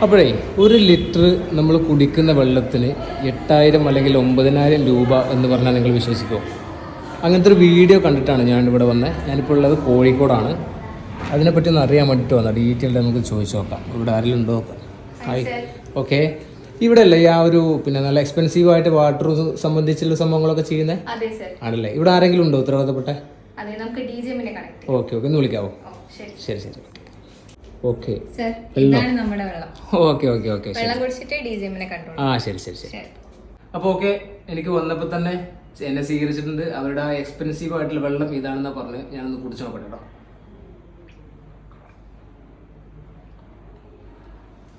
അപ്പോഴേ ഒരു ലിറ്റർ നമ്മൾ കുടിക്കുന്ന വെള്ളത്തിന് 8,000 അല്ലെങ്കിൽ 9,000 രൂപ എന്ന് പറഞ്ഞാൽ നിങ്ങൾ വിശ്വസിക്കുമോ? അങ്ങനത്തെ ഒരു വീഡിയോ കണ്ടിട്ടാണ് ഞാനിവിടെ വന്നത്. ഞാനിപ്പോൾ ഉള്ളത് കോഴിക്കോടാണ്. അതിനെപ്പറ്റി ഒന്ന് അറിയാൻ വേണ്ടിയിട്ട് വന്നത്. ഡീറ്റെയിൽഡ് നമുക്ക് ചോദിച്ചു നോക്കാം. ഇവിടെ ആരെങ്കിലും ഉണ്ടോ? ഹായ്. ഓക്കെ. ഇവിടെ അല്ലേ ആ ഒരു നല്ല എക്സ്പെൻസീവ് ആയിട്ട് വാട്ടർ സംബന്ധിച്ചുള്ള സംഭവങ്ങളൊക്കെ ചെയ്യുന്നത് ആണല്ലേ? ഇവിടെ ആരെങ്കിലും ഉണ്ടോ ഉത്തരവാദപ്പെട്ടെ? ഓക്കെ ഓക്കെ, ഒന്ന് വിളിക്കാവോ? ശരി ശരി. ഓക്കെ ഓക്കെ ഓക്കെ ഓക്കെ ആ ശരി ശരി ശരി. അപ്പോൾ ഓക്കെ, എനിക്ക് വന്നപ്പോൾ തന്നെ എന്നെ സ്വീകരിച്ചിട്ടുണ്ട്. അവരുടെ ആ എക്സ്പെൻസീവ് ആയിട്ടുള്ള വെള്ളം ഇതാണെന്നാ പറഞ്ഞ് ഞാനൊന്ന് കുടിച്ചു നോക്കട്ടെ കേട്ടോ.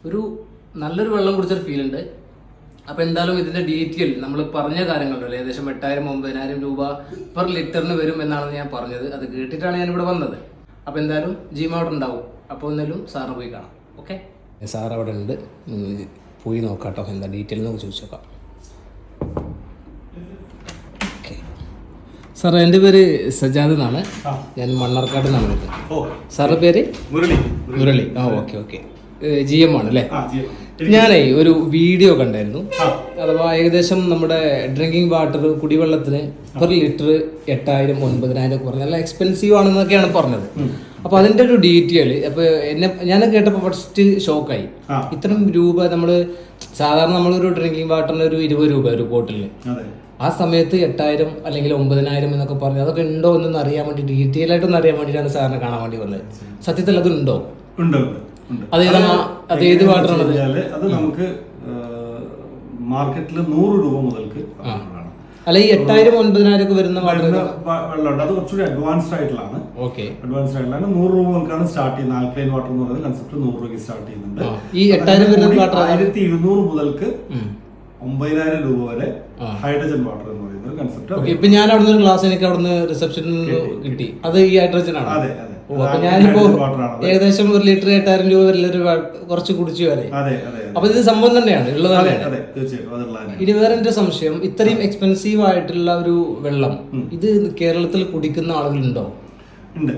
ഒരു നല്ലൊരു വെള്ളം കുടിച്ചൊരു ഫീൽ ഉണ്ട്. അപ്പോൾ എന്തായാലും ഇതിൻ്റെ ഡീറ്റെയിൽ നമ്മൾ പറഞ്ഞ കാര്യങ്ങളുണ്ടല്ലോ, ഏകദേശം 8,000-9,000 രൂപ പെർ ലിറ്ററിന് വരും എന്നാണ് ഞാൻ പറഞ്ഞത്. അത് കേട്ടിട്ടാണ് ഞാനിവിടെ വന്നത്. അപ്പോൾ എന്തായാലും ജിം അവിടെ ഉണ്ടാവും. അപ്പോൾ എന്തായാലും സാറിന് പോയി കാണാം. ഓക്കെ, സാർ അവിടെ ഉണ്ട്, പോയി നോക്കാം കേട്ടോ. എന്താ ഡീറ്റെയിൽ നമുക്ക് ചോദിച്ചു നോക്കാം. ഓക്കെ സാറേ, എൻ്റെ പേര് സജാദ് എന്നാണ്. ഞാൻ മണ്ണാർക്കാട് നിന്നാണ് വരുന്നത്. സാറിൻ്റെ പേര്? മുരളി. ആ ഓക്കെ ഓക്കെ. GM ആണ് അല്ലേ? ഞാനേ ഒരു വീഡിയോ കണ്ടായിരുന്നു. അഥവാ ഏകദേശം നമ്മുടെ ഡ്രിങ്കിങ് വാട്ടർ കുടിവെള്ളത്തിന് പെർ ലിറ്റർ 8,000-9,000 പറഞ്ഞ നല്ല എക്സ്പെൻസീവ് ആണെന്നൊക്കെയാണ് പറഞ്ഞത്. അപ്പൊ അതിന്റെ ഒരു ഡീറ്റെയിൽ ഞാൻ കേട്ടപ്പോൾ ഫസ്റ്റ് ഷോക്കായി. ഇത്രയും രൂപ സാധാരണ നമ്മളൊരു ഡ്രിങ്കിങ് വാട്ടറിന് ഒരു 20 രൂപ ഒരു ബോട്ടിലിന്. ആ സമയത്ത് 8,000 അല്ലെങ്കിൽ 9,000 എന്നൊക്കെ പറഞ്ഞു. അതൊക്കെ ഉണ്ടോ എന്നൊന്ന് അറിയാൻ വേണ്ടി, ഡീറ്റെയിൽ ആയിട്ടൊന്ന് അറിയാൻ വേണ്ടിയിട്ടാണ് സാറിനെ കാണാൻ വേണ്ടി വന്നത്. സത്യത്തിൽ അത് ഉണ്ടോ? അതേത് വാട്ടറാണ്? അത് നമുക്ക് മാർക്കറ്റിൽ 100 രൂപ മുതൽക്ക് അല്ല, ഈ 8,000-9,000 ഒക്കെ വരുന്ന വെള്ളമുണ്ട്. അത് കുറച്ചുകൂടി അഡ്വാൻസ്ഡ് ആയിട്ടുള്ളതാണ്. അഡ്വാൻസ്ഡ് ആയിട്ടുള്ള 100 രൂപ മുതൽക്കാണ് സ്റ്റാർട്ട് ചെയ്യുന്നത്. ആൽക്കലൈൻ വാട്ടർ എന്ന് പറയുന്ന കൺസെപ്റ്റ് 100 രൂപയ്ക്ക് സ്റ്റാർട്ട് ചെയ്യുന്നുണ്ട്. ഈ 8,000 1,200 മുതൽക്ക് 9,000 രൂപ വരെ ഹൈഡ്രജൻ വാട്ടർ എന്ന് പറയുന്ന ഒരു കൺസെപ്റ്റ്. ഇപ്പൊ ഞാൻ അവിടുന്ന് ഒരു ഗ്ലാസ് എനിക്ക് അവിടുന്ന് റിസപ്ഷനിൽ കിട്ടി. അത് ഈ ഹൈഡ്രജൻ ആണ്. അതെ അതെ. അപ്പൊ ഞാനിപ്പോ ഏകദേശം ഒരു ലിറ്റർ 8,000 രൂപ വരെ കുറച്ച് കുടിച്ചു വരെ. അപ്പൊ ഇത് സംഭവം തന്നെയാണ് ഉള്ളതാണ്. ഇനി വേറെ എന്റെ സംശയം, ഇത്രയും എക്സ്പെൻസീവ് ആയിട്ടുള്ള ഒരു വെള്ളം ഇത് കേരളത്തിൽ കുടിക്കുന്ന ആളുകളുണ്ടോ? ഉണ്ട്.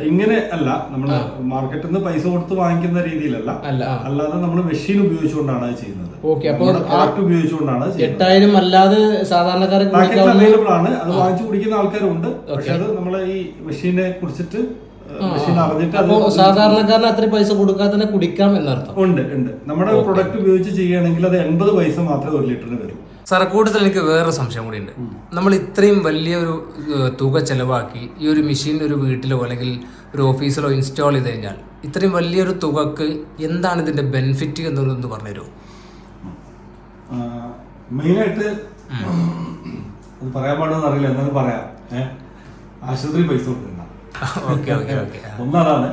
ഇങ്ങനെ അല്ല, നമ്മള് മാർക്കറ്റിൽ നിന്ന് പൈസ കൊടുത്ത് വാങ്ങിക്കുന്ന രീതിയിലല്ല, അല്ലാതെ നമ്മൾ മെഷീൻ ഉപയോഗിച്ചുകൊണ്ടാണ് ചെയ്യുന്നത്. ഉപയോഗിച്ചുകൊണ്ടാണ് 8,000 അല്ലാതെ സാധാരണക്കാരെ അവൈലബിൾ ആണ്. അത് വാങ്ങിച്ചു കുടിക്കുന്ന ആൾക്കാരുണ്ട്. പക്ഷെ അത് നമ്മളെ ഈ മെഷീനെ കുറിച്ചിട്ട് സാധാരണക്കാരന് അത്ര പൈസ കൊടുക്കാതെ തന്നെ കുടിക്കാം എന്നർത്ഥം. ഉണ്ട്. നമ്മുടെ പ്രൊഡക്റ്റ് ഉപയോഗിച്ച് ചെയ്യുകയാണെങ്കിൽ അത് 80 പൈസ മാത്രമേ ഒരു ലിറ്ററിന് വരും. സാറേ, കൂടുതൽ എനിക്ക് വേറൊരു സംശയം കൂടി ഉണ്ട്. നമ്മൾ ഇത്രയും വലിയൊരു തുക ചെലവാക്കി ഈ ഒരു മെഷീൻ ഒരു വീട്ടിലോ അല്ലെങ്കിൽ ഒരു ഓഫീസിലോ ഇൻസ്റ്റാൾ ചെയ്ത് കഴിഞ്ഞാൽ ഇത്രയും വലിയൊരു തുകക്ക് എന്താണ് ഇതിന്റെ ബെനിഫിറ്റ് എന്നൊന്ന് പറഞ്ഞുതരുമോ? മെയിനായിട്ട് അത് പറയാൻ പാടുമെന്ന് അറിയില്ല, എന്നാലും പറയാം. ആശുപത്രി പൈസ കൊടുക്കണ്ട. ഒന്നതാണ്.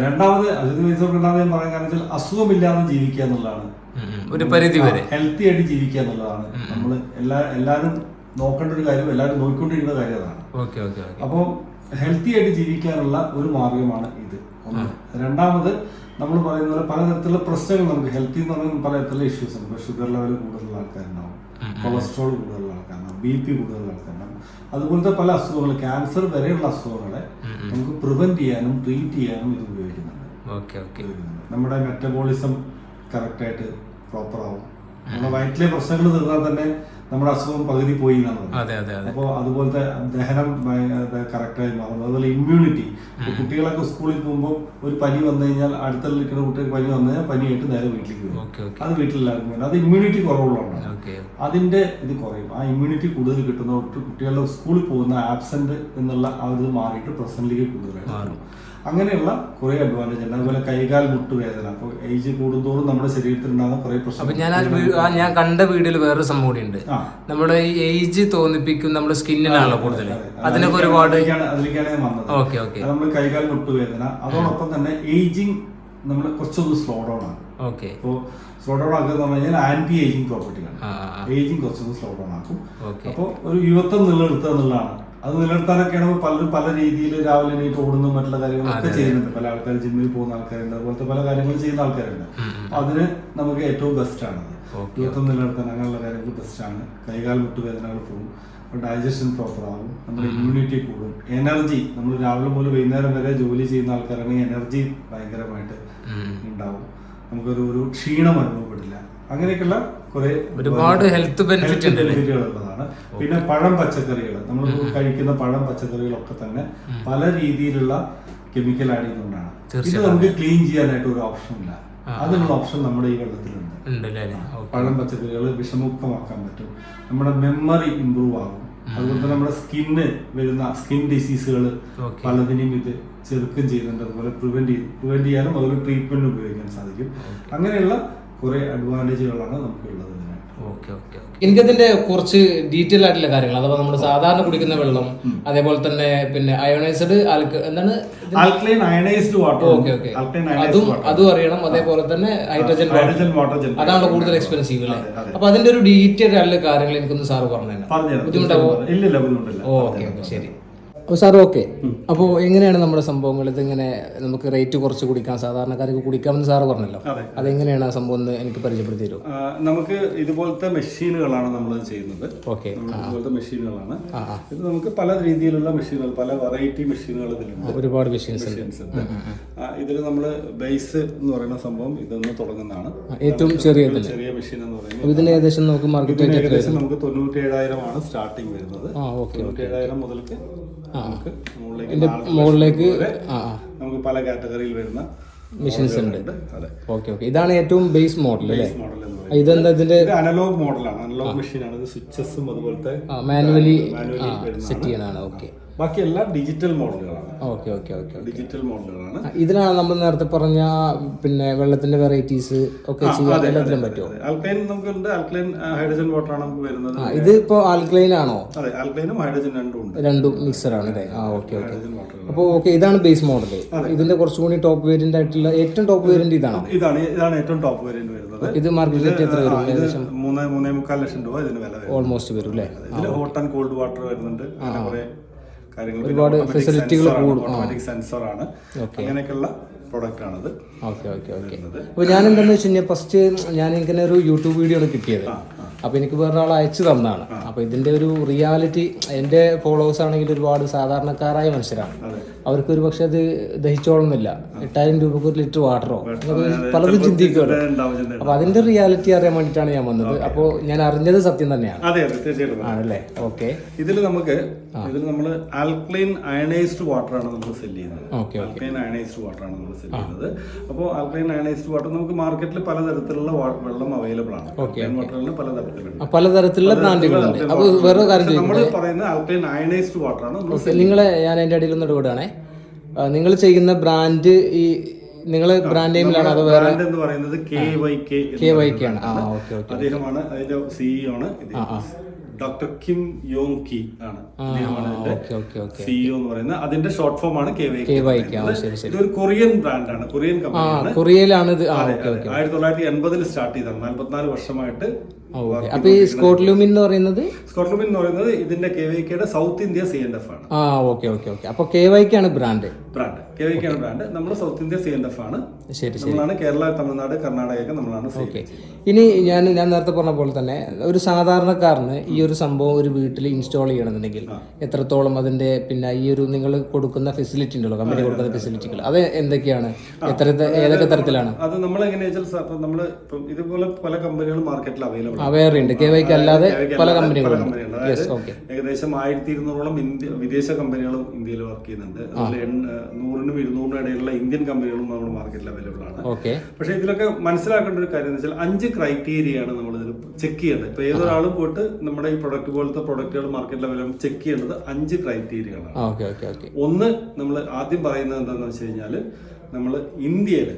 രണ്ടാമത് ആശുപത്രി പൈസ കൊടുക്കണ്ടെന്ന് ഞാൻ പറയാൻ കാരണം വെച്ചാൽ അസുഖമില്ലാതെ ജീവിക്കുക എന്നുള്ളതാണ്. ഒരു പരിധി വരെ ഹെൽത്തി ആയിട്ട് ജീവിക്കുക എന്നുള്ളതാണ് നമ്മൾ എല്ലാവരും നോക്കേണ്ട ഒരു കാര്യം, എല്ലാവരും നോക്കിക്കൊണ്ടിരിക്കുന്ന കാര്യം അതാണ്. അപ്പോൾ ഹെൽത്തി ആയിട്ട് ജീവിക്കാനുള്ള ഒരു മാർഗമാണ് ഇത്. ഒന്ന്. രണ്ടാമത് നമ്മൾ പറയുന്ന പോലെ പലതരത്തിലുള്ള പ്രശ്നങ്ങൾ നമുക്ക് ഹെൽത്തി എന്ന് പറയുന്ന പലതരത്തിലുള്ള ഇഷ്യൂസ് ഉണ്ട്. ഇപ്പോൾ ഷുഗർ ലെവൽ കൂടുതലുള്ള ആൾക്കാരുണ്ടാവും, കൊളസ്ട്രോൾ കൂടുതലുള്ള ആൾക്കാരുണ്ടാവും, BP കൂടുതലുള്ള ആൾക്കാരുണ്ടാവും. അതുപോലത്തെ പല അസുഖങ്ങൾ, ക്യാൻസർ വരെയുള്ള അസുഖങ്ങളെ നമുക്ക് പ്രിവെന്റ് ചെയ്യാനും ട്രീറ്റ് ചെയ്യാനും ഇത് ഉപയോഗിക്കുന്നുണ്ട്. നമ്മുടെ മെറ്റബോളിസം കറക്റ്റായിട്ട് പ്രോപ്പർ ആവും. നമ്മുടെ വയറ്റിലെ പ്രശ്നങ്ങൾ തീർന്നാൽ തന്നെ നമ്മുടെ അസുഖം പകുതി പോയി എന്നാണ് പറയുന്നത്. അപ്പോൾ അതുപോലത്തെ ദഹനം കറക്റ്റായി മാറും. അതുപോലെ ഇമ്മ്യൂണിറ്റി, കുട്ടികളൊക്കെ സ്കൂളിൽ പോകുമ്പോൾ ഒരു പനി വന്നു കഴിഞ്ഞാൽ അടുത്ത നിൽക്കുന്ന കുട്ടികൾക്ക് പനി വന്നു കഴിഞ്ഞാൽ പനിയായിട്ട് നേരെ വീട്ടിലേക്ക് വരും. അത് വീട്ടിലെല്ലാവർക്കും വേണം. അത് ഇമ്മ്യൂണിറ്റി കുറവുള്ളതാണ്. അതിന്റെ ഇത് കുറയും. ആ ഇമ്മ്യൂണിറ്റി കൂടുതൽ കിട്ടുന്നവർക്ക് കുട്ടികളുടെ സ്കൂളിൽ പോകുന്ന ആബ്സെന്റ് എന്നുള്ള ആ ഒരു മാറിയിട്ട് പ്രസന്റിലേക്ക് കൂടുതലായിട്ട് മാറും. അങ്ങനെയുള്ള കുറെ അഡ്വാൻറ്റേജ് ഉണ്ട്. അതുപോലെ കൈകാൽ മുട്ടുവേദന, അപ്പോൾ ഏജ് കൂടുന്തോറും നമ്മുടെ ശരീരത്തിൽ ഉണ്ടാകുന്ന കുറെ പ്രശ്നം. ഞാൻ കണ്ട വീഡിയോയിൽ വേറൊരു സംഭവം കൂടി ഉണ്ട്. നമ്മുടെ ഈ ഏജ് തോന്നിപ്പിക്കും നമ്മുടെ സ്കിന്നിനാണല്ലോ കൂടുതൽ. അതിനൊക്കെ ഒരുപാട് അതിലേക്കാണ് ഞാൻ വന്നത്. നമ്മൾ കൈകാൽ മുട്ടുവേദന, അതോടൊപ്പം തന്നെ ഏജിങ് നമ്മൾ കുറച്ചൊന്ന് സ്ലോ ഡൗൺ ആണ്. അപ്പോൾ സ്ലോ ഡൗൺ ആക്കുക എന്ന് പറഞ്ഞു കഴിഞ്ഞാൽ ആന്റി ഏജിങ് പ്രോപ്പർട്ടിയാണ്. ഏജിങ് കുറച്ചൊന്ന് സ്ലോ ഡൗൺ ആക്കും. അപ്പോൾ ഒരു യുവത്വം നിലനിർത്തുക എന്നുള്ളതാണ്. അത് നിലനിർത്താനൊക്കെയാണ് പലരും പല രീതിയിൽ രാവിലെ എണീറ്റ് ഓടുന്നു, മറ്റുള്ള കാര്യങ്ങളൊക്കെ ചെയ്യുന്നുണ്ട്. പല ആൾക്കാർ ജിമ്മിൽ പോകുന്ന ആൾക്കാരുണ്ട്, അതുപോലത്തെ പല കാര്യങ്ങളും ചെയ്യുന്ന ആൾക്കാരുണ്ട്. അതിന് നമുക്ക് ഏറ്റവും ബെസ്റ്റാണ് യുവത്വം നിലനിർത്താൻ. അങ്ങനെയുള്ള കാര്യങ്ങൾ ബെസ്റ്റാണ്. കൈകാൽ മുട്ടുവേദനകൾ പോകും, ഡൈജഷൻ പ്രോപ്പർ ആകും, നമ്മുടെ ഇമ്മ്യൂണിറ്റി കൂടും, എനർജി. നമ്മൾ രാവിലെ മുതൽ വൈകുന്നേരം വരെ ജോലി ചെയ്യുന്ന ആൾക്കാരാണെങ്കിൽ എനർജി ഭയങ്കരമായിട്ട് ഉണ്ടാവും. നമുക്കൊരു ക്ഷീണം അനുഭവപ്പെടില്ല. അങ്ങനെയൊക്കെയുള്ള കുറെ ഒരുപാട് ഹെൽത്ത് ബെനിഫിറ്റുകളുള്ളതാണ്. പിന്നെ പഴം പച്ചക്കറികൾ, നമ്മൾ കഴിക്കുന്ന പഴം പച്ചക്കറികളൊക്കെ തന്നെ പല രീതിയിലുള്ള കെമിക്കൽ ആഡ് ചെയ്യുന്നതുകൊണ്ടാണ്. ഇത് നമുക്ക് ക്ലീൻ ചെയ്യാനായിട്ട് ഒരു ഓപ്ഷൻ ഇല്ല. അതിനുള്ള ഓപ്ഷൻ നമ്മുടെ ഈ വെള്ളത്തിലുണ്ട്. പഴം പച്ചക്കറികൾ വിഷമുക്തമാക്കാൻ പറ്റും. നമ്മുടെ മെമ്മറി ഇമ്പ്രൂവ് ആകും. അതുപോലെ തന്നെ നമ്മുടെ സ്കിന്ന് വരുന്ന സ്കിൻ ഡിസീസുകൾ പലതിനെയും ഇത് ചെറുക്കം ചെയ്യുന്നുണ്ട്. അതുപോലെ പ്രിവെന്റ് ചെയ്യാനും അതുപോലെ ട്രീറ്റ്മെന്റ് ഉപയോഗിക്കാൻ സാധിക്കും. അങ്ങനെയുള്ള കുറെ അഡ്വാൻറ്റേജുകളാണ് നമുക്കുള്ളത്. എനിക്കതിന്റെ കുറച്ച് ഡീറ്റെയിൽ ആയിട്ടുള്ള കാര്യങ്ങൾ, അഥവാ നമ്മൾ സാധാരണ കുടിക്കുന്ന വെള്ളം, അതേപോലെ തന്നെ പിന്നെ അയോണൈസ്ഡ് എന്താണ് ആൽക്കലൈൻ അയണൈസ്ഡ് വാട്ടർ, അതും അറിയണം. അതേപോലെ തന്നെ ഹൈഡ്രജൻ വാട്ടർ, അതാണ് കൂടുതൽ എക്സ്പെൻസീവ് അല്ലേ? അപ്പൊ അതിന്റെ ഒരു ഡീറ്റെയിൽ ആയിട്ടുള്ള കാര്യങ്ങൾ എനിക്കൊന്ന് സാറ് പറഞ്ഞു ബുദ്ധിമുട്ടാവോ? ഇല്ലില്ല, ബുദ്ധിമുട്ടില്ല. ഓക്കെ, ശരി. Sir okay. അപ്പോൾ എങ്ങനെയാണ് നമ്മുടെ സംഭവങ്ങൾ ഇതിങ്ങനെ നമുക്ക് റേറ്റ് കുറച്ച് കുടിക്കാം, സാധാരണക്കാർക്ക് കുടിക്കാമെന്ന് സാറ് പറഞ്ഞല്ലോ, അതെങ്ങനെയാണ് ആ സംഭവം എന്ന് എനിക്ക് പരിചയപ്പെടുത്തി തരുമോ? നമുക്ക് ഇതുപോലത്തെ മെഷീനുകളാണ് നമ്മൾ ചെയ്യുന്നത്. ഓക്കെ, ഇതുപോലത്തെ മെഷീനുകളാണ്. ഇത് നമുക്ക് പല രീതിയിലുള്ള മെഷീനുകൾ, പല വെറൈറ്റി മെഷീനുകൾ ഇതിലുണ്ട്. ഒരുപാട് മെഷീൻസ് ഉണ്ട്. ഇതിൽ നമ്മൾ ബേസ് എന്ന് പറയുന്ന സംഭവം ഇതൊന്ന് തുടങ്ങുന്നതാണ്. ഏറ്റവും ചെറിയ മെഷീൻ എന്ന് പറയുന്നത് ഇതിന് ഏകദേശം നമുക്ക് മാർക്കറ്റ് ഏകദേശം നമുക്ക് 97,000 ആണ് സ്റ്റാർട്ടിങ് വരുന്നത്. 97,000 മുതൽക്ക് നമുക്ക് മുകളിലേക്ക് നമുക്ക് പല കാറ്റഗറിയിൽ വരുന്ന മെഷീൻസ് ഉണ്ട്. ഓക്കെ, ഇതാണ് ഏറ്റവും ബേസ് മോഡൽ അല്ലേ? ഇതെന്താ ഇതിന്റെ അനലോഗ് മോഡലാണ്, അനലോഗ് മെഷീനാണ്. ഇത് സ്വിച്ചസും അതുപോലത്തെ മാനുവലി സെറ്റ് ചെയ്യാനാണ്. ഓക്കെ, ബാക്കിയെല്ലാം ഡിജിറ്റൽ മോഡലുകളാണ്. ഓക്കെ, ഡിജിറ്റൽ മോഡലുകളാണ്. ഇതിലാണ് നമ്മൾ നേരത്തെ പറഞ്ഞ പിന്നെ വെള്ളത്തിന്റെ വെറൈറ്റീസ് ഒക്കെ ചെയ്യാൻ എല്ലാത്തിനും പറ്റുമോ? ആൽക്കലൈൻ നമുക്കുണ്ട്, ആൽക്കലൈൻ ഹൈഡ്രജൻ വാട്ടർ ആണ് നമുക്ക് വരുന്നത്. ഇത് ഇപ്പോ ആൽക്കലൈൻ ആണോ? അതെ, ആൽക്കലൈനും ഹൈഡ്രജൻ രണ്ടും മിക്സഡ് ആണ് അല്ലേ? ഓക്കെ. അപ്പോൾ ഓക്കെ, ഇതാണ് ബേസ് മോഡൽ. ഇതിന്റെ കുറച്ചുകൂടി ടോപ്പ് വേരിയന്റ് ആയിട്ടുള്ള ഏറ്റവും ടോപ്പ് വേരിയന്റ് ഇതാണ് ഏറ്റവും ടോപ്പ് വേരിയന്റ് വരുന്നത്. ഇത് മാർക്കറ്റിൽ എത്ര വരും? ഏകദേശം 3.25 ലക്ഷം രൂപ ഇതിന് വില വരും. ഓൾമോസ്റ്റ് വരും അല്ലേ? ഇതിൽ ഹോട്ട് ആൻഡ് കോൾഡ് വാട്ടർ വരുന്നുണ്ട്. അങ്ങനെ കുറെ ഒരുപാട് ഫെസിലിറ്റികൾ കൂടും. ഓട്ടോമാറ്റിക് സെൻസർ ആണ്. അങ്ങനെയൊക്കെയുള്ള പ്രൊഡക്റ്റ് ആണത്. ഓക്കെ. അപ്പോൾ ഞാൻ എന്താണെന്ന് വെച്ച് കഴിഞ്ഞാൽ ഫസ്റ്റ് ഞാൻ ഇങ്ങനെ ഒരു യൂട്യൂബ് വീഡിയോ ആണ് കിട്ടിയത്. അപ്പോൾ എനിക്ക് വേറൊരാൾ അയച്ചു തന്നതാണ്. അപ്പോൾ ഇതിന്റെ ഒരു റിയാലിറ്റി, എൻ്റെ ഫോളോവേഴ്സ് ആണെങ്കിൽ ഒരുപാട് സാധാരണക്കാരായ മനുഷ്യരാണ്. അവർക്ക് ഒരു പക്ഷെ അത് ദഹിച്ചോളുന്നില്ല. 8,000 രൂപക്ക് 1 ലിറ്റർ വാട്ടറോ പലതും ചിന്തിക്കുമല്ലോ. അപ്പോൾ അതിന്റെ റിയാലിറ്റി അറിയാൻ വേണ്ടിയിട്ടാണ് ഞാൻ വന്നത്. അപ്പോൾ ഞാൻ അറിഞ്ഞത് സത്യം തന്നെയാണ്. ആണല്ലേ? ഓക്കെ. ഇതിൽ നമ്മൾ ആൽക്കലൈൻ അയണൈസ്ഡ് വാട്ടർ ആണ് നമ്മൾ സെല് ചെയ്യുന്നത്. ആൽക്കലൈൻ അയണൈസ്ഡ് വാട്ടർ ആണ് നമ്മൾ സെല് ചെയ്യുന്നത്. അപ്പോൾ ആൽക്കലൈൻ അയണൈസ്ഡ് വാട്ടർ നമുക്ക് മാർക്കറ്റിൽ പലതരത്തിലുള്ള വെള്ളം അവൈലബിൾ ആണ്. വാട്ടറിന് പലതരത്തിലുള്ള ബ്രാൻഡുകളുണ്ട്. അപ്പോൾ വേറെ കാര്യം നമ്മൾ പറയുന്നത് ആൽക്കലൈൻ അയണൈസ്ഡ് വാട്ടർ ആണ്. നിങ്ങളെ ഞാൻ അതിന്റെ അടിയിൽ ഒന്ന് ഇടപെടുകയാണേ. നിങ്ങൾ ചെയ്യുന്ന ബ്രാൻഡ് ഈ നിങ്ങൾ ബ്രാൻഡ് നെയിമിലാണ് അത് വേറെ എന്ന് പറയുന്നത് KYK ആണ്. അദ്ദേഹമാണ് അതിന്റെ സിഇഒ ആണ്. ഡോക്ടർ കിം യോങ് കി ആണ് സിഇഒ എന്ന് പറയുന്നത്. അതിന്റെ ഷോർട്ട് ഫോം ആണ് KYK. ഇതൊരു കൊറിയൻ ബ്രാൻഡാണ്, കൊറിയൻ കമ്പനിയാണ്. കൊറിയയിലാണ് ഇത്. 1980 സ്റ്റാർട്ട് ചെയ്തതാണ്. 44 വർഷമായിട്ട്. അപ്പൊ ഈ സ്കോട്ട്ലൂമിൻ എന്ന് പറയുന്നത് ഇതിന്റെ KYKയുടെ സൗത്ത് ഇന്ത്യ CNF ആണ്. അപ്പൊ KYK ആണ് ബ്രാൻഡ്. KYK ആണ് ബ്രാൻഡ്. നമ്മൾ സൗത്ത് ഇന്ത്യ CNF ആണ്. നമ്മളാണ് കേരള, തമിഴ്നാട്, കർണാടക നമ്മളാണ്. ഇനി ഞാൻ നേരത്തെ പറഞ്ഞ പോലെ തന്നെ ഒരു സാധാരണക്കാരന് ഈ ഒരു സംഭവം ഒരു വീട്ടിൽ ഇൻസ്റ്റാൾ ചെയ്യണമെന്നുണ്ടെങ്കിൽ എത്രത്തോളം അതിന്റെ പിന്നെ ഈ ഒരു നിങ്ങൾ കൊടുക്കുന്ന ഫെസിലിറ്റി ഉണ്ടല്ലോ, കമ്പനി കൊടുക്കുന്ന ഫെസിലിറ്റികൾ, അത് എന്തൊക്കെയാണ്, ഏതൊക്കെ തരത്തിലാണ്? അത് നമ്മൾ എങ്ങനെയാ വെച്ചാൽ നമ്മൾ ഇതുപോലെ പല കമ്പനികളും മാർക്കറ്റിൽ അവൈലബിൾ വേറെ ഉണ്ട്. KYK അല്ലാതെ പല കമ്പനികളും. ഏകദേശം 1,200-ഓളം വിദേശ കമ്പനികളും ഇന്ത്യയിൽ വർക്ക് ചെയ്യുന്നുണ്ട്. അതുപോലെ 100-നും 200-നും ഇടയിലുള്ള ഇന്ത്യൻ കമ്പനികളും നമ്മുടെ മാർക്കറ്റിൽ അവൈലബിൾ ആണ്. പക്ഷെ ഇതിലൊക്കെ മനസ്സിലാക്കേണ്ട ഒരു കാര്യം എന്ന് വെച്ചാൽ 5 ക്രൈറ്റീരിയയാണ് നമ്മൾ ഇതിൽ ചെക്ക് ചെയ്യേണ്ടത്. ഇപ്പൊ ഏതൊരാളും പോയിട്ട് നമ്മുടെ ഈ പ്രൊഡക്റ്റ് പോലത്തെ പ്രൊഡക്റ്റുകൾ മാർക്കറ്റിൽ അവൈലബിൾ ചെക്ക് ചെയ്യേണ്ടത് 5 ക്രൈറ്റീരിയകളാണ്. ഒന്ന്, നമ്മൾ ആദ്യം പറയുന്നത് എന്താണെന്ന് വെച്ച് കഴിഞ്ഞാൽ നമ്മൾ ഇന്ത്യയിൽ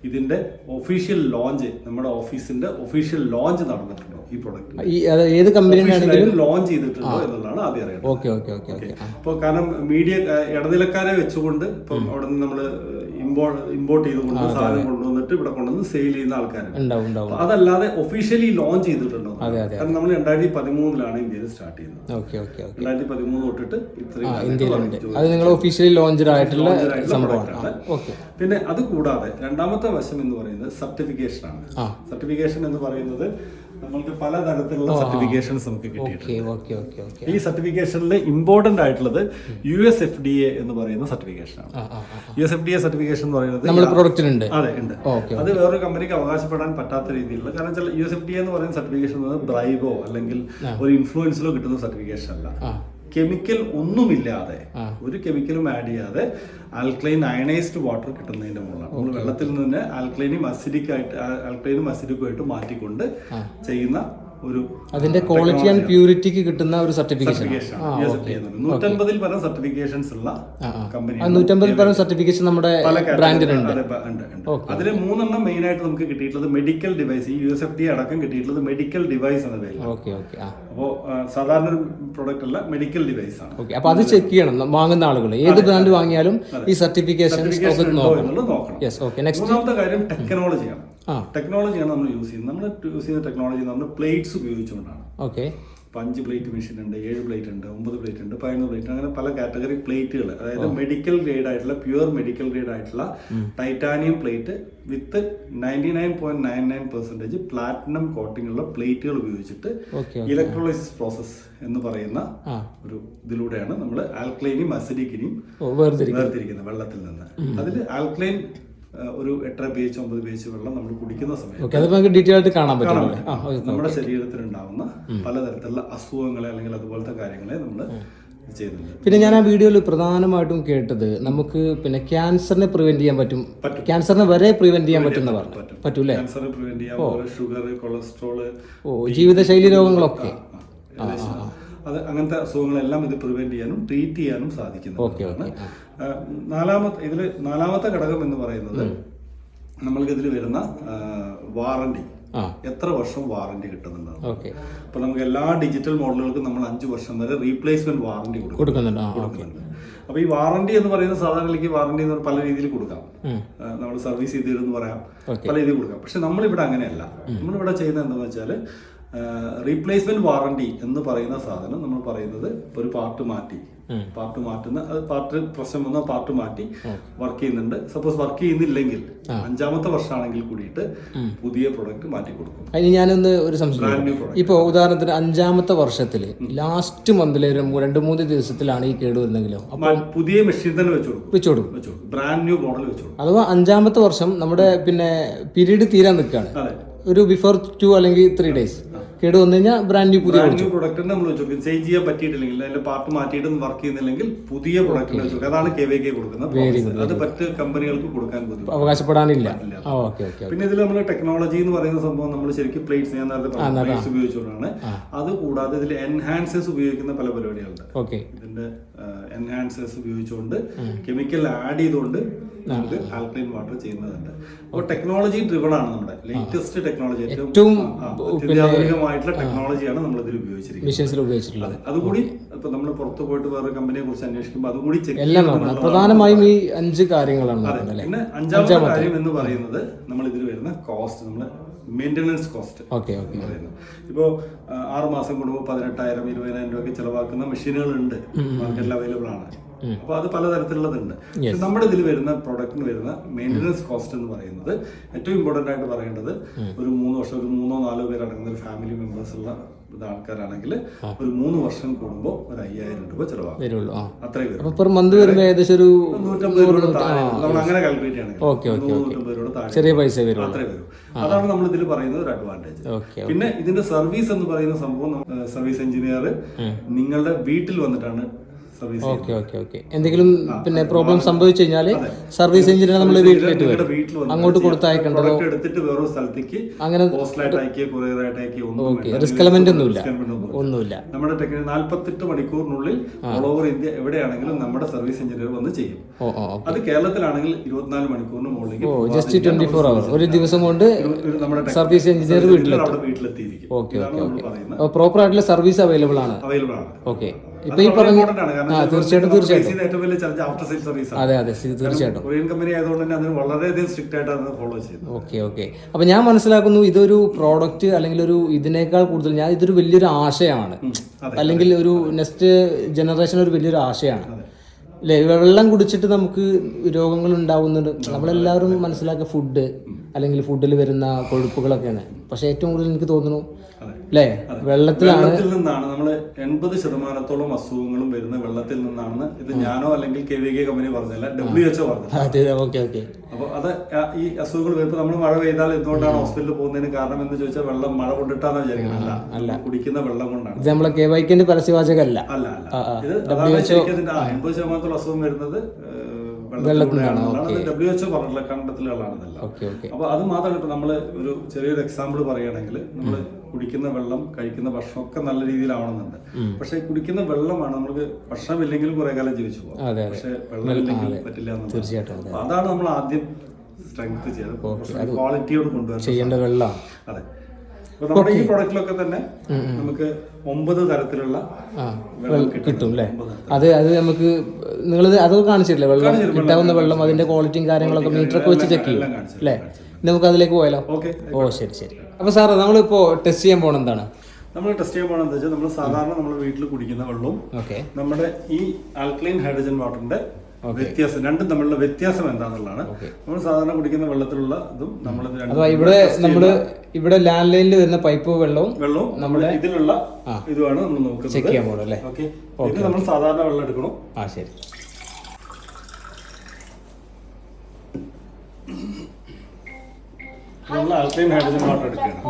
ഇതിന്റെ ഒഫീഷ്യൽ ലോഞ്ച്, നമ്മുടെ ഓഫീസിന്റെ ഒഫീഷ്യൽ ലോഞ്ച് നടന്നിട്ടുണ്ടോ ഈ പ്രൊഡക്റ്റ്, ഏത് കമ്പനിയാണെങ്കിലും ലോഞ്ച് ചെയ്തിട്ടുണ്ടോ എന്നുള്ളതാണ് ആദ്യം അറിയേണ്ടത്. ഇപ്പൊ കാരണം ഇടനിലക്കാരെ വെച്ചുകൊണ്ട് ഇപ്പം അവിടെ നിന്ന് നമ്മള് ഇമ്പോർട്ട് ചെയ്തുകൊണ്ട് സാധനം കൊണ്ടുവന്നിട്ട് ഇവിടെ കൊണ്ടുവന്ന് സെയിൽ ചെയ്യുന്ന ആൾക്കാരുണ്ട്. അതല്ലാതെ ഒഫീഷ്യലി ലോഞ്ച് ചെയ്തിട്ടുണ്ടോ? കാരണം നമ്മൾ 2013 ഇന്ത്യയിൽ സ്റ്റാർട്ട് ചെയ്യുന്നത്. 2013 തൊട്ടിട്ട് പിന്നെ അത് കൂടാതെ രണ്ടാമത്തെ വശം എന്ന് പറയുന്നത് സർട്ടിഫിക്കേഷൻ ആണ്. സർട്ടിഫിക്കേഷൻ എന്ന് പറയുന്നത് നമ്മൾക്ക് പലതരത്തിലുള്ള സർട്ടിഫിക്കേഷൻസ് നമുക്ക് കിട്ടിയിട്ടുണ്ട്. Okay okay okay. ഈ സർട്ടിഫിക്കേഷനിൽ ഇമ്പോർട്ടന്റ് ആയിട്ടുള്ളത് USFDA എന്ന് പറയുന്ന സർട്ടിഫിക്കേഷനാണ്. USFDA സർട്ടിഫിക്കേഷൻ എന്ന് പറയുന്നത് നമ്മുടെ പ്രൊഡക്റ്റിനുണ്ട്. അതെ ഉണ്ട്. അത് വേറൊരു കമ്പനിക്ക് അവകാശപ്പെടാൻ പറ്റാത്ത രീതിയിലുള്ള, കാരണം വെച്ചാൽ USFDA എന്ന് പറയുന്ന സർട്ടിഫിക്കേഷൻ ബ്രൈബോ അല്ലെങ്കിൽ ഒരു ഇൻഫ്ലുവൻസിലോ കിട്ടുന്ന സർട്ടിഫിക്കേഷൻ അല്ല. കെമിക്കൽ ഒന്നുമില്ലാതെ, ഒരു കെമിക്കലും ആഡ് ചെയ്യാതെ ആൽക്ലൈൻ അയണൈസ്ഡ് വാട്ടർ കിട്ടുന്നതിന്റെ മുകളിലാണ്. നമ്മൾ വെള്ളത്തിൽ നിന്ന് ആൽക്ലൈനും അസിഡിക്കും ആയിട്ട് മാറ്റിക്കൊണ്ട് ചെയ്യുന്ന ഒരു അതിന്റെ ക്വാളിറ്റി ആൻഡ് പ്യൂരിറ്റിക്ക് കിട്ടുന്ന ഒരു സർട്ടിഫിക്കേഷൻ. 150 പരം സർട്ടിഫിക്കേഷൻസ് ഉള്ള കമ്പനി. 150 പരം സർട്ടിഫിക്കേഷൻ നമ്മുടെ ബ്രാൻഡിനുണ്ട്. അതിൽ 3 എണ്ണം മെയിൻ ആയിട്ട് നമുക്ക് കിട്ടിയിട്ടുള്ളത് മെഡിക്കൽ ഡിവൈസ്. ഈ USFDA അടക്കം കിട്ടിയിട്ടുള്ളത് മെഡിക്കൽ ഡിവൈസ് എന്ന പേര്. അപ്പോ സാധാരണ ഒരു പ്രൊഡക്റ്റ് അല്ല, മെഡിക്കൽ ഡിവൈസ് ആണ്. അപ്പൊ അത് ചെക്ക് ചെയ്യണം വാങ്ങുന്ന ആളുകൾ. ഏത് ബ്രാൻഡ് വാങ്ങിയാലും ഈ സർട്ടിഫിക്കേഷൻ നോക്കണം. മൂന്നാമത്തെ കാര്യം ടെക്നോളജിയാണ്. ടെക്നോളജിയാണ് നമ്മൾ യൂസ് ചെയ്യുന്നത്. നമ്മൾ യൂസ് ചെയ്യുന്ന ടെക്നോളജി നമ്മൾ പ്ലേറ്റ്സ് ഉപയോഗിച്ചുകൊണ്ടാണ്. 5 പ്ലേറ്റ് മെഷീൻ ഉണ്ട്, 7 പ്ലേറ്റ് ഉണ്ട്, 9 പ്ലേറ്റ് ഉണ്ട്, 11 പ്ലേറ്റ്, അങ്ങനെ പല കാറ്റഗറി പ്ലേറ്റുകൾ. അതായത് മെഡിക്കൽ ഗ്രേഡ് ആയിട്ടുള്ള, പ്യുവർ മെഡിക്കൽ ഗ്രേഡ് ആയിട്ടുള്ള ടൈറ്റാനിയം പ്ലേറ്റ് വിത്ത് 99.99% പ്ലാറ്റിനം കോട്ടിംഗ് ഉള്ള പ്ലേറ്റുകൾ ഉപയോഗിച്ചിട്ട് ഇലക്ട്രോലൈസിസ് പ്രോസസ് എന്ന് പറയുന്ന ഒരു ഇതിലൂടെയാണ് നമ്മൾ ആൽക്ലൈനും അസിഡിക്കിനെയും വേർതിരിക്കുന്നത് വെള്ളത്തിൽ നിന്ന്. അതിൽ ആൽക്ലൈൻ ഒരു 8 pH 9 pH വെള്ളം നമ്മൾ കുടിക്കുന്ന സമയത്ത് ഡീറ്റെയിൽ ആയിട്ട് കാണാൻ പറ്റും. നമ്മുടെ ശരീരത്തിൽ ഉണ്ടാവുന്ന പലതരത്തിലുള്ള അസുഖങ്ങളെ അല്ലെങ്കിൽ അതുപോലത്തെ കാര്യങ്ങളെ നമ്മൾ ചെയ്യുന്നുണ്ട്. പിന്നെ ഞാൻ ആ വീഡിയോയിൽ പ്രധാനമായിട്ടും കേട്ടത് നമുക്ക് പിന്നെ ക്യാൻസറിനെ പ്രിവെന്റ് ചെയ്യാൻ പറ്റും, ക്യാൻസറിനെ വരെ പ്രിവെന്റ് ചെയ്യാൻ പറ്റുന്ന പറഞ്ഞു. പറ്റൂല്ലേ? ക്യാൻസറിനെ പ്രിവെന്റ് ചെയ്യാൻ, ഷുഗർ, കൊളസ്ട്രോള്, ജീവിതശൈലി രോഗങ്ങളൊക്കെ, അത് അങ്ങനത്തെ അസുഖങ്ങളെല്ലാം ഇത് പ്രിവെന്റ് ചെയ്യാനും ട്രീറ്റ് ചെയ്യാനും സാധിക്കുന്നതാണ്. നാലാമത്തെ ഘടകം എന്ന് പറയുന്നത് നമ്മൾക്ക് ഇതിൽ വരുന്ന വാറണ്ടി. എത്ര വർഷം വാറണ്ടി കിട്ടുന്നുണ്ടാവും. അപ്പൊ നമുക്ക് എല്ലാ ഡിജിറ്റൽ മോഡലുകൾക്കും നമ്മൾ 5 വർഷം വരെ റീപ്ലേസ്മെന്റ് വാറണ്ടി കൊടുക്കുന്നുണ്ട്. അപ്പൊ ഈ വാറണ്ടി എന്ന് പറയുന്ന സാധാരണ വാറണ്ടി എന്ന് പല രീതിയിൽ കൊടുക്കാം. നമ്മൾ സർവീസ് ചെയ്തിരുന്നു പറയാം, പല രീതിയിൽ കൊടുക്കാം. പക്ഷെ നമ്മളിവിടെ അങ്ങനെയല്ല. നമ്മളിവിടെ ചെയ്യുന്നത് എന്താണെന്ന് വെച്ചാൽ റീപ്ലേസ്മെന്റ് വാറണ്ടി എന്ന് പറയുന്ന സാധനം നമ്മൾ പറയുന്നത് ഒരു പാർട്ട് മാറ്റുന്ന പാർട്ട് പ്രശ്നം വന്ന പാർട്ട് മാറ്റി വർക്ക് ചെയ്യുന്നുണ്ട്. സപ്പോസ് വർക്ക് ചെയ്യുന്നില്ലെങ്കിൽ 5ാമത്തെ വർഷമാണെങ്കിൽ കൂടിയിട്ട് പുതിയ പ്രൊഡക്റ്റ് മാറ്റി കൊടുക്കും. അതിന് ഞാനൊന്ന് ഒരു സംശയം. ഇപ്പൊ ഉദാഹരണത്തിന് 5ാമത്തെ വർഷത്തില് ലാസ്റ്റ് മന്തില് 2-3 ദിവസത്തിലാണ് ഈ കേട് വരുന്നെങ്കിലോ അപ്പൊ പുതിയ മെഷീൻ തന്നെ വെച്ചു കൊടുക്കും. ബ്രാൻഡ് ന്യൂ മോഡൽ വെച്ചു കൊടുക്കും. അഥവാ 5ാമത്തെ വർഷം നമ്മുടെ പിന്നെ പീരീഡ് തീരാൻ നിൽക്കുകയാണ്, ഒരു ബിഫോർ 2 അല്ലെങ്കിൽ 3 days കേട് വന്നു കഴിഞ്ഞാൽ ബ്രാൻഡ് ന്യൂ പ്രൊഡക്റ്റ് നമ്മൾ വെച്ചു കൊടുക്കും. ചേഞ്ച് ചെയ്യാൻ പറ്റിയിട്ടില്ലെങ്കിൽ, അതിന്റെ പാർട്ട് മാറ്റിയിട്ട് വർക്ക് ചെയ്യുന്നില്ലെങ്കിൽ പുതിയ പ്രൊഡക്റ്റ് വെച്ചു കൊടുക്കും. അതാണ് KVK കൊടുക്കുന്നത്. അത് മറ്റ് കമ്പനികൾക്ക് കൊടുക്കാൻ അവകാശപ്പെടാനില്ല. പിന്നെ ഇതിൽ നമ്മൾ ടെക്നോളജി എന്ന് പറയുന്ന സംഭവം നമ്മൾ ശരിക്കും പ്ലേറ്റ്സ്, ഞാൻ നേരത്തെ പ്ലേറ്റ്സ് ഉപയോഗിച്ചുകൊണ്ടാണ്. അത് കൂടാതെ ഇതിൽ എൻഹാൻസേഴ്സ് ഉപയോഗിക്കുന്ന പല പരിപാടികളുണ്ട്. ഇതിന്റെ എൻഹാൻസേഴ്സ് ഉപയോഗിച്ചുകൊണ്ട് കെമിക്കൽ ആഡ് ചെയ്തുകൊണ്ട് നമുക്ക് ആൽക്കലൈൻ വാട്ടർ ചെയ്യുന്നതുണ്ട്. അപ്പോൾ ടെക്നോളജി ഡ്രിവൺ ആണ് നമ്മുടെ ലേറ്റസ്റ്റ് ടെക്നോളജി, ഏറ്റവും അത്യാധുനികമായിട്ടുള്ള ടെക്നോളജിയാണ് നമ്മൾ ഇതിൽ ഉപയോഗിച്ചിരിക്കുന്നത്. അതുകൂടി ഇപ്പൊ നമ്മൾ പുറത്തു പോയിട്ട് വേറെ കമ്പനിയെ കുറിച്ച് അന്വേഷിക്കുമ്പോൾ അതുകൂടി ചെക്ക് പ്രധാനമായും ഈ 5 കാര്യങ്ങളാണ്. പിന്നെ 5ാമത്തെ കാര്യം എന്ന് പറയുന്നത് നമ്മൾ ഇതിൽ വരുന്ന കോസ്റ്റ്, നമ്മൾ മെയിൻ്റനൻസ് കോസ്റ്റ് പറയുന്നത്. ഇപ്പോൾ 6 മാസം കൂടുമ്പോൾ 18,000 20,000 രൂപയ്ക്ക് ചിലവാക്കുന്ന മെഷീനുകളുണ്ട്, മാർക്കറ്റിൽ അവൈലബിൾ ആണ്. അപ്പൊ അത് പലതരത്തിലുള്ളതുണ്ട്. നമ്മുടെ ഇതിൽ വരുന്ന പ്രൊഡക്റ്റിന് വരുന്ന മെയിൻ്റനൻസ് കോസ്റ്റ് എന്ന് പറയുന്നത് ഏറ്റവും ഇമ്പോർട്ടന്റ് ആയിട്ട് പറയേണ്ടത്, ഒരു 3 വർഷം, ഒരു 3-4 പേര് അടങ്ങുന്ന ഒരു ഫാമിലി മെമ്പേഴ്സ് ഉള്ള ആൾക്കാരാണെങ്കിൽ ഒരു 3 വർഷം കൂടുമ്പോൾ ഒരു 5,000 രൂപ ചിലവാകും. അത്രയും വരും. ഏകദേശം ഒരു 150 രൂപ താഴെ നമ്മൾ അങ്ങനെ കാൽക്കുലേറ്റ് ചെയ്യണമെങ്കിൽ 150 രൂപ താഴെ ചെറിയ പൈസ അത്രേ വരും. അതാണ് നമ്മൾ ഇതിൽ പറയുന്നത് ഒരു അഡ്വാൻറ്റേജ്. പിന്നെ ഇതിന്റെ സർവീസ് എന്ന് പറയുന്ന സംഭവം, സർവീസ് എഞ്ചിനീയർ നിങ്ങളുടെ വീട്ടിൽ വന്നിട്ടാണ് എന്തെങ്കിലും പിന്നെ പ്രോബ്ലം സംഭവിച്ചു കഴിഞ്ഞാൽ സർവീസ് എഞ്ചിനീയർ നമ്മൾ വീട്ടിലേക്ക് വരും, അങ്ങോട്ട് കൊടുത്തയക്കേണ്ടതോ എടുത്തിട്ട് വേറെ സ്ഥലത്തേക്ക് അങ്ങനെ റിസ്ക് എലമെന്റ് ഒന്നുമില്ല. നമ്മുടെ 48 മണിക്കൂറിനുള്ളിൽ ഓൾ ഓവർ ഇന്ത്യ എവിടെയാണെങ്കിലും നമ്മുടെ സർവീസ് എഞ്ചിനീയർ വന്ന് ചെയ്യും. അത് കേരളത്തിലാണെങ്കിൽ 24 മണിക്കൂറിന് മുകളിലേക്ക് ജസ്റ്റ് 24 hours ഒരു ദിവസം കൊണ്ട് നമ്മുടെ സർവീസ് എഞ്ചിനീയർ വീട്ടിലെത്തിയിരിക്കും. പ്രോപ്പർ ആയിട്ടുള്ള സർവീസ് അവൈലബിൾ ആണ്. ഓക്കെ, ഇപ്പൊ ഈ പറഞ്ഞ തീർച്ചയായിട്ടും കൊറിയൻ കമ്പനി ആയതുകൊണ്ട് തന്നെ അതിന് വളരെയധികം സ്ട്രിക്റ്റ് ആയിട്ടാണ് ഫോളോ ചെയ്യുന്നത്. ഓക്കെ. അപ്പൊ ഞാൻ മനസ്സിലാക്കുന്നു ഇതൊരു പ്രോഡക്റ്റ് അല്ലെങ്കിൽ ഒരു ഇതിനേക്കാൾ കൂടുതൽ ഇതൊരു വലിയൊരു ആശയമാണ്, അല്ലെങ്കിൽ ഒരു നെക്സ്റ്റ് ജനറേഷൻ ഒരു വലിയൊരു ആശയമാണ്. അല്ലേ? വെള്ളം കുടിച്ചിട്ട് നമുക്ക് രോഗങ്ങൾ ഉണ്ടാവുന്നുണ്ട്. നമ്മളെല്ലാവരും മനസ്സിലാക്കിയ ഫുഡ് അല്ലെങ്കിൽ ഫുഡിൽ വരുന്ന കൊഴുപ്പുകളൊക്കെയാണ്. പക്ഷെ ഏറ്റവും കൂടുതൽ എനിക്ക് തോന്നുന്നു അല്ലേ, വെള്ളത്തിൽ നിന്നാണ് നമ്മൾ 80% അസുഖങ്ങളും വരുന്ന വെള്ളത്തിൽ നിന്നാണെന്ന് ഇത് ഞാനോ അല്ലെങ്കിൽ KVK കമ്പനി പറഞ്ഞല്ല, WHO പറഞ്ഞു. അപ്പൊ അത് ഈ അസുഖങ്ങൾ വരുമ്പോൾ നമ്മൾ മഴ പെയ്താൽ എന്തുകൊണ്ടാണ് ഹോസ്പിറ്റലിൽ പോകുന്നതിന് കാരണം എന്ന് ചോദിച്ചാൽ വെള്ളം മഴ കൊണ്ടിട്ടാന്ന് വിചാരിക്കുന്നത് അല്ല, കുടിക്കുന്ന വെള്ളം കൊണ്ടാണ്. ഇത് നമ്മളെ KVKന്റെ പരസ്യവാചകല്ല. അല്ല ഇത് 80% അസുഖം വരുന്നത് വെള്ളത്തിലൂടെയാണ്. WHO പറഞ്ഞിട്ടുള്ള കണ്ടെത്തലുകളാണെന്നല്ല. അപ്പൊ അത് മാത്രമല്ല, ഇപ്പൊ നമ്മള് ഒരു ചെറിയൊരു എക്സാമ്പിൾ പറയുകയാണെങ്കിൽ നമ്മള് കുടിക്കുന്ന വെള്ളം, കഴിക്കുന്ന ഭക്ഷണം ഒക്കെ നല്ല രീതിയിലാവണമെന്നുണ്ട്. പക്ഷെ കുടിക്കുന്ന വെള്ളമാണ് നമുക്ക് ഭക്ഷണം ഇല്ലെങ്കിലും കുറെ കാലം ജീവിച്ചു പോകാം. പക്ഷെ വെള്ളം ഇല്ലെങ്കിൽ പറ്റില്ല എന്നുള്ളത്. അതാണ് നമ്മൾ ആദ്യം സ്ട്രെങ്ത് ചെയ്തത്, ക്വാളിറ്റിയോട് കൊണ്ടുവരുന്നത് വെള്ളം. അതെ. അപ്പൊ നമ്മുടെ ഈ പ്രൊഡക്റ്റിലൊക്കെ തന്നെ നമുക്ക് 9 തരത്തിലുള്ള വെള്ളം കിട്ടും അല്ലേ? അത് നമുക്ക് നിങ്ങൾ അതൊക്കെ കാണിച്ചിട്ടില്ലേ? വെള്ളം കിട്ടാവുന്ന വെള്ളം, അതിന്റെ ക്വാളിറ്റിയും കാര്യങ്ങളൊക്കെ മീറ്ററൊക്കെ വെച്ച് ചെക്ക് ചെയ്യും അല്ലേ? നമുക്ക് അതിലേക്ക് പോയാലോ? ഓ ശരി. അപ്പൊ സാറ് നമ്മളിപ്പോ ടെസ്റ്റ് ചെയ്യാൻ പോകണം എന്താണ്? നമ്മൾ ടെസ്റ്റ് ചെയ്യാൻ പോകണം എന്താ വെച്ചാൽ, നമ്മൾ സാധാരണ നമ്മുടെ വീട്ടിൽ കുടിക്കുന്ന വെള്ളവും നമ്മുടെ ഈ ആൽക്കലൈൻ ഹൈഡ്രജൻ വാട്ടറിന്റെ വ്യത്യാസം, രണ്ടും തമ്മിലുള്ള വ്യത്യാസം എന്താണെന്നുള്ളതാണ്. നമ്മൾ സാധാരണ കുടിക്കുന്ന വെള്ളത്തിലുള്ള ഇതും ഇവിടെ ലാൻഡ് ലൈനിൽ വരുന്ന പൈപ്പ് വെള്ളവും നമ്മുടെ ഇതിലുള്ള ഇതുമാണ് നമ്മൾ നോക്കുന്നത്. ചെക്ക് ചെയ്യാൻ പോകണം അല്ലേ? ഇത് നമ്മൾ സാധാരണ വെള്ളം എടുക്കണം. ശരി. നമ്മൾ ആൽക്കലൈൻ ഹൈഡ്രജൻ വാട്ടർ എടുക്കുകയാണ്.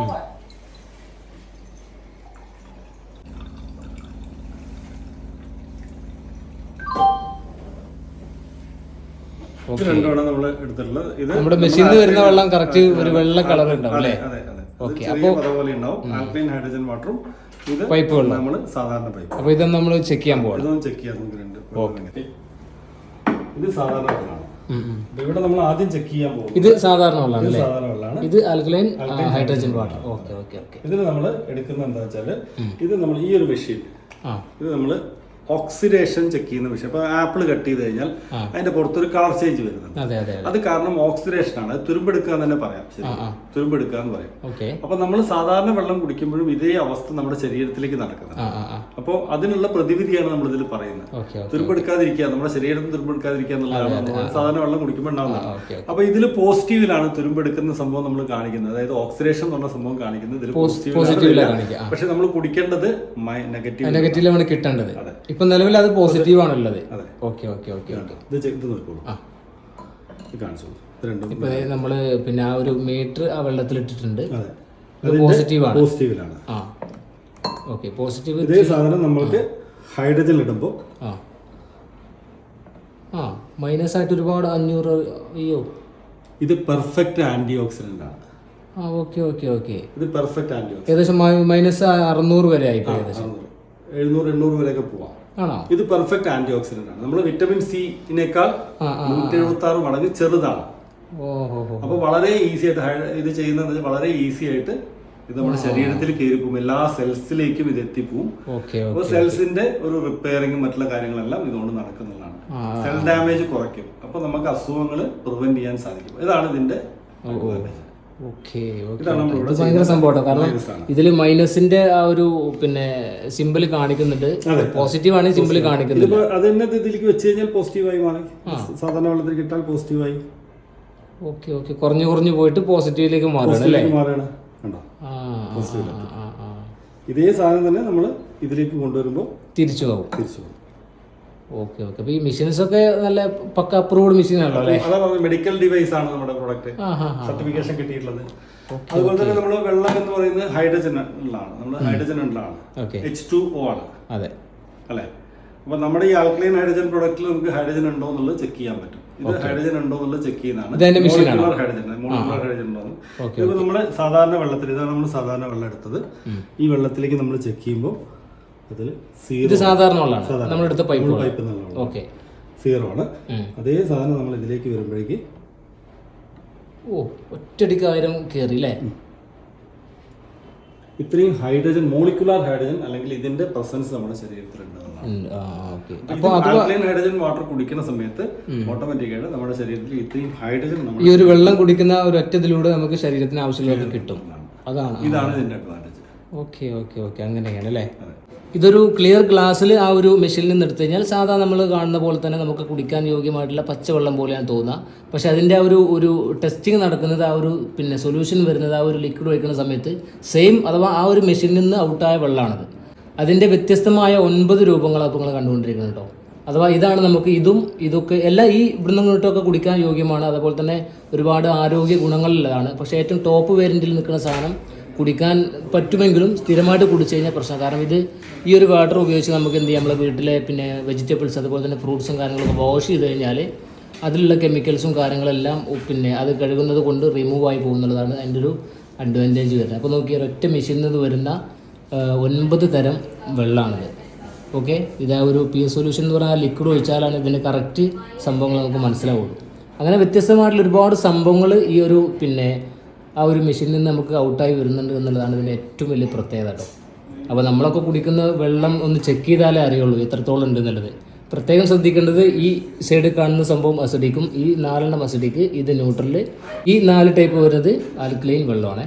രണ്ടുമാണ് നമ്മൾ എടുത്തിട്ടുള്ളത്. ഇത് നമ്മുടെ മെഷീനിൽ വരുന്ന വെള്ളം കറക്റ്റ് ഒരു വെള്ള കളർ ഉണ്ടാവും അല്ലേ? അതുപോലെ ഉണ്ടാവും. ആൽക്കലൈൻ ഹൈഡ്രജൻ വാട്ടറും ഇത് പൈപ്പ് വെള്ളം, നമ്മൾ സാധാരണ പൈപ്പ്. അപ്പൊ ഇതൊന്നും നമ്മൾ ചെക്ക് ചെയ്യാൻ പോകണം. ഇതൊന്നും ചെക്ക് ചെയ്യാൻ നമുക്ക് ഇത് സാധാരണ വെള്ളമാണ്. ഇവിടെ നമ്മൾ ആദ്യം ചെക്ക് ചെയ്യാൻ പോകും. ഇത് സാധാരണ വെള്ളമാണ്. ഇത് ആൽക്കലൈൻ ഹൈഡ്രജൻ വാട്ടർ. ഇതിൽ നമ്മൾ എടുക്കുന്ന എന്താ വെച്ചാല്, ഇത് നമ്മൾ ഈ ഒരു മെഷീൻ, ഇത് നമ്മള് ഓക്സിഡേഷൻ ചെക്ക് ചെയ്യുന്ന വിഷയം. ഇപ്പൊ ആപ്പിൾ കട്ട് ചെയ്ത് കഴിഞ്ഞാൽ അതിന്റെ പുറത്തൊരു കളർ ചേഞ്ച് വരുന്നുണ്ട്. അത് കാരണം ഓക്സിഡേഷൻ ആണ്. തുരുമ്പെടുക്കുക എന്ന് തന്നെ പറയാം. തുരുമ്പെടുക്കുക എന്ന് പറയും. അപ്പൊ നമ്മൾ സാധാരണ വെള്ളം കുടിക്കുമ്പോഴും ഇതേ അവസ്ഥ നമ്മുടെ ശരീരത്തിലേക്ക് നടക്കുന്നത്. അപ്പൊ അതിനുള്ള പ്രതിവിധിയാണ് നമ്മൾ ഇതിൽ പറയുന്നത്. തുരുമ്പെടുക്കാതിരിക്കുക, നമ്മുടെ ശരീരത്തിൽ തുരുമ്പെടുക്കാതിരിക്കുക എന്നുള്ളതാണ് സാധാരണ വെള്ളം കുടിക്കുമ്പോൾ ഉണ്ടാകുന്നത്. അപ്പൊ ഇതിൽ പോസിറ്റീവിലാണ് തുരുമ്പെടുക്കുന്ന സംഭവം നമ്മൾ കാണിക്കുന്നത്. അതായത് ഓക്സിഡേഷൻ എന്ന് പറഞ്ഞ സംഭവം കാണിക്കുന്നത് ഇതിൽ പോസിറ്റീവിലാണ്. പക്ഷെ നമ്മൾ കുടിക്കേണ്ടത് നെഗറ്റീവിലാണ് കിട്ടേണ്ടത്. ഇപ്പൊ നിലവിൽ അത് പോസിറ്റീവ് ആണുള്ളത്. ഇപ്പൊ നമ്മള് പിന്നെ ആ ഒരു മീറ്റർ ആ വെള്ളത്തിൽ ഇട്ടിട്ടുണ്ട്. പോസിറ്റീവാണ്. പോസിറ്റീവ്. ഇതേ സാധനം നമുക്ക് ഹൈഡ്രജൻ ഇടുമ്പോ മൈനസ് ആയിട്ട് ഒരുപാട് 500. അയ്യോ, ഇത് പെർഫെക്റ്റ് ആന്റി ഓക്സിഡന്റ് ആണ്. ഇത് പെർഫെക്റ്റ് ആന്റി ഓക്സിഡന്റ്. ഏകദേശം മൈനസ് 600 വരെ ആയി. ഏകദേശം 700-800 വരെയൊക്കെ പോവാം. ഇത് പെർഫെക്റ്റ് ആന്റി ഓക്സിഡന്റ് ആണ്. നമ്മൾ വിറ്റമിൻ സിനേക്കാൾ 176 മടങ്ങ് ചെറുതാണ്. അപ്പൊ വളരെ ഈസി ആയിട്ട് ഇത് ചെയ്യുന്നത് വളരെ ഈസി ആയിട്ട് ഇത് നമ്മുടെ ശരീരത്തിൽ കയറിപ്പോവും. എല്ലാ സെൽസിലേക്കും ഇത് എത്തിപ്പോവും. അപ്പൊ സെൽസിന്റെ ഒരു റിപ്പയറിങ്ങും മറ്റുള്ള കാര്യങ്ങളെല്ലാം ഇതുകൊണ്ട് നടക്കുന്നതാണ്. സെൽ ഡാമേജ് കുറയ്ക്കും. അപ്പൊ നമുക്ക് അസുഖങ്ങൾ പ്രിവെന്റ് ചെയ്യാൻ സാധിക്കും. ഇതാണ് ഇതിന്റെ ഭയങ്കര സംഭവം. കാരണം ഇതില് മൈനസിന്റെ ആ ഒരു പിന്നെ സിമ്പിൾ കാണിക്കുന്നുണ്ട്. പോസിറ്റീവ് ആണ് സിമ്പിൾ കാണിക്കുന്നത്. അത് തന്നെ ഇതിലേക്ക് വെച്ച് കഴിഞ്ഞാൽ പോസിറ്റീവായി മാറി. സാധാരണ വെള്ളത്തിൽ കിട്ടാൽ പോസിറ്റീവായി. കുറഞ്ഞു പോയിട്ട് പോസിറ്റീവിലേക്ക് മാറുകയാണ്. ഇതേ സാധനം തന്നെ നമ്മൾ ഇതിലേക്ക് കൊണ്ടുവരുമ്പോൾ തിരിച്ചു പോകും. അപ്പൊ ഈ മെഷീൻസ് ഒക്കെ നല്ല പക്ക അപ്രൂവ്ഡ് മെഷീൻ ആണല്ലോ അല്ലേ? മെഡിക്കൽ ഡിവൈസ് ആണ് നമ്മുടെ പ്രൊഡക്റ്റ്. സർട്ടിഫിക്കേഷൻ കിട്ടിയിട്ടുള്ളത്. അതുപോലെ തന്നെ നമ്മൾ വെള്ളം എന്ന് പറയുന്നത് ഹൈഡ്രജൻ ഉള്ളതാണ്. നമ്മൾ ഹൈഡ്രജൻ ഉള്ളതാണ്. H2O ആണ്. അല്ലെ? അപ്പൊ നമ്മുടെ ഈ ആൽക്കലൈൻ ഹൈഡ്രജൻ പ്രൊഡക്റ്റിൽ നമുക്ക് ഹൈഡ്രജൻ ഉണ്ടോ എന്നുള്ളത് ചെക്ക് ചെയ്യാൻ പറ്റും. ഇത് ഹൈഡ്രജൻ ഉണ്ടോ എന്നുള്ളത് ചെക്ക് ചെയ്യുന്നതാണ്. മോളിക്കുലർ ഹൈഡ്രജൻ ഉണ്ടോ. ഇപ്പൊ നമ്മുടെ സാധാരണ വെള്ളത്തിൽ, ഇതാണ് നമ്മൾ സാധാരണ വെള്ളം എടുത്തത്. ഈ വെള്ളത്തിലേക്ക് നമ്മൾ ചെക്ക് ചെയ്യുമ്പോൾ അതിൽ സാധാരണ നമ്മൾ എടുത്ത പൈപ്പ് 0 ആണ്. അതേ സാധനം നമ്മൾ ഇതിലേക്ക് വരുമ്പോഴേക്ക് ഒറ്റയടിക്ക് 1000 കയറി അല്ലേ? ഇത്രയും ഹൈഡ്രജൻ, മോളിക്കുലാർ ഹൈഡ്രജൻ അല്ലെങ്കിൽ ഇതിന്റെ പ്രസൻസ് നമ്മുടെ ശരീരത്തിലുണ്ട്. ഹൈഡ്രജൻ വാട്ടർ കുടിക്കുന്ന സമയത്ത് ഓട്ടോമാറ്റിക്കായിട്ട് നമ്മുടെ ശരീരത്തിൽ ഇത്രയും ഹൈഡ്രജൻ ഈ ഒരു വെള്ളം കുടിക്കുന്ന ഒരു ഒറ്റതിലൂടെ നമുക്ക് ശരീരത്തിന് ആവശ്യമുള്ളത് കിട്ടും. ഇതാണ് ഇതിന്റെ അഡ്വാൻറ്റേജ്. അങ്ങനെയാണ് അല്ലേ? ഇതൊരു ക്ലിയർ ഗ്ലാസ്സിൽ ആ ഒരു മെഷീനിൽ നിന്ന് എടുത്തു കഴിഞ്ഞാൽ സാധാരണ നമ്മൾ കാണുന്ന പോലെ തന്നെ നമുക്ക് കുടിക്കാൻ യോഗ്യമായിട്ടുള്ള പച്ചവെള്ളം പോലെയാണ് തോന്നുക. പക്ഷേ അതിൻ്റെ ആ ഒരു ടെസ്റ്റിംഗ് നടക്കുന്നത് ആ ഒരു പിന്നെ സൊല്യൂഷൻ വരുന്നത് ആ ഒരു ലിക്വിഡ് ഒഴിക്കുന്ന സമയത്ത് സെയിം അഥവാ ആ ഒരു മെഷീനിൽ നിന്ന് ഔട്ടായ വെള്ളമാണത്. അതിൻ്റെ വ്യത്യസ്തമായ 9 രൂപങ്ങളാണ് ഇപ്പോൾ നിങ്ങൾ കണ്ടുകൊണ്ടിരിക്കുന്നത് കേട്ടോ. അഥവാ ഇതാണ് നമുക്ക് ഇതൊക്കെ എല്ലാം ഈ ഇവിടുന്ന് ഇങ്ങോട്ടൊക്കെ കുടിക്കാൻ യോഗ്യമാണ്. അതുപോലെ തന്നെ ഒരുപാട് ആരോഗ്യ ഗുണങ്ങളുള്ളതാണ്. പക്ഷേ ഏറ്റവും ടോപ്പ് വേരിയൻറ്റിൽ നിൽക്കുന്ന സാധനം കുടിക്കാൻ പറ്റുമെങ്കിലും സ്ഥിരമായിട്ട് കുടിച്ചു കഴിഞ്ഞാൽ പ്രശ്നം. കാരണം ഇത് ഈ ഒരു വാട്ടർ ഉപയോഗിച്ച് നമുക്ക് എന്ത് ചെയ്യാം, നമ്മുടെ വീട്ടിലെ പിന്നെ വെജിറ്റബിൾസ് അതുപോലെ തന്നെ ഫ്രൂട്ട്സും കാര്യങ്ങളൊക്കെ വാഷ് ചെയ്ത് കഴിഞ്ഞാൽ അതിലുള്ള കെമിക്കൽസും കാര്യങ്ങളെല്ലാം പിന്നെ അത് കഴുകുന്നത് കൊണ്ട് റിമൂവ് ആയി പോകുന്നുള്ളതാണ് അതിൻ്റെ ഒരു അഡ്വാൻറ്റേജ് വരുന്നത്. അപ്പോൾ നോക്കി ഒരൊറ്റ മെഷീനിൽ നിന്ന് വരുന്ന 9 തരം വെള്ളമാണിത്. ഓക്കെ, ഇതാ ഒരു pH സൊല്യൂഷൻ എന്ന് പറഞ്ഞാൽ ലിക്വിഡ് ഒഴിച്ചാലാണ് ഇതിൻ്റെ കറക്റ്റ് സംഭവങ്ങൾ നമുക്ക് മനസ്സിലാവുള്ളൂ. അങ്ങനെ വ്യത്യസ്തമായിട്ടുള്ള ഒരുപാട് സംഭവങ്ങൾ ഈ ഒരു പിന്നെ ആ ഒരു മെഷീനിൽ നിന്ന് നമുക്ക് ഔട്ടായി വരുന്നുണ്ട് എന്നുള്ളതാണ് ഇതിൻ്റെ ഏറ്റവും വലിയ പ്രത്യേകത കേട്ടോ. അപ്പോൾ നമ്മളൊക്കെ കുടിക്കുന്ന വെള്ളം ഒന്ന് ചെക്ക് ചെയ്താലേ അറിയുള്ളൂ എത്രത്തോളം ഉണ്ട് എന്നുള്ളത്. പ്രത്യേകം ശ്രദ്ധിക്കേണ്ടത് ഈ സൈഡ് കാണുന്ന സംഭവം അസിഡിക്കും, ഈ 4 അസിഡിക്ക്, ഇത് ന്യൂട്രൽ, ഈ 4 ടൈപ്പ് വരുന്നത് ആൽക്കലൈൻ വെള്ളമാണ്.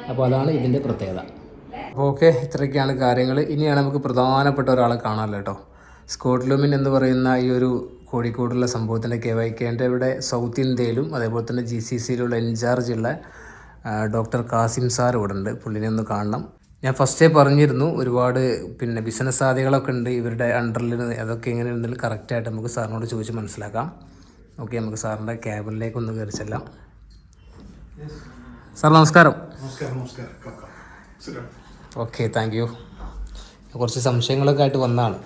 അപ്പോൾ അതാണ് ഇതിൻ്റെ പ്രത്യേകത. അപ്പോൾ ഓക്കെ, ഇത്രയൊക്കെയാണ് കാര്യങ്ങൾ. ഇനിയാണ് നമുക്ക് പ്രധാനപ്പെട്ട ഒരാളെ കാണാമല്ലോ കേട്ടോ. സ്കോട്ട് ലൂമിൻ എന്ന് പറയുന്ന ഈ ഒരു കോഴിക്കോടുള്ള സംഭവത്തിൻ്റെ KYKൻ്റെ ഇവിടെ സൗത്ത് ഇന്ത്യയിലും അതേപോലെ തന്നെ GCCയിലുള്ള ഇൻചാർജുള്ള ഡോക്ടർ കാസിം സാർ ഇവിടെ ഉണ്ട്. പുള്ളിനെ ഒന്ന് കാണണം. ഞാൻ ഫസ്റ്റേ പറഞ്ഞിരുന്നു ഒരുപാട് പിന്നെ ബിസിനസ് സാധ്യതകളൊക്കെ ഉണ്ട് ഇവരുടെ അണ്ടറിൽ. അതൊക്കെ എങ്ങനെ ഉണ്ടെങ്കിൽ കറക്റ്റായിട്ട് നമുക്ക് സാറിനോട് ചോദിച്ച് മനസ്സിലാക്കാം. ഓക്കെ, നമുക്ക് സാറിൻ്റെ ക്യാബിനിലേക്ക് ഒന്ന് കയറി ചെല്ലാം. സാർ നമസ്കാരം. Okay, thank you. കുറച്ച് സംശയങ്ങളൊക്കെ ആയിട്ട് വന്നതാണ്.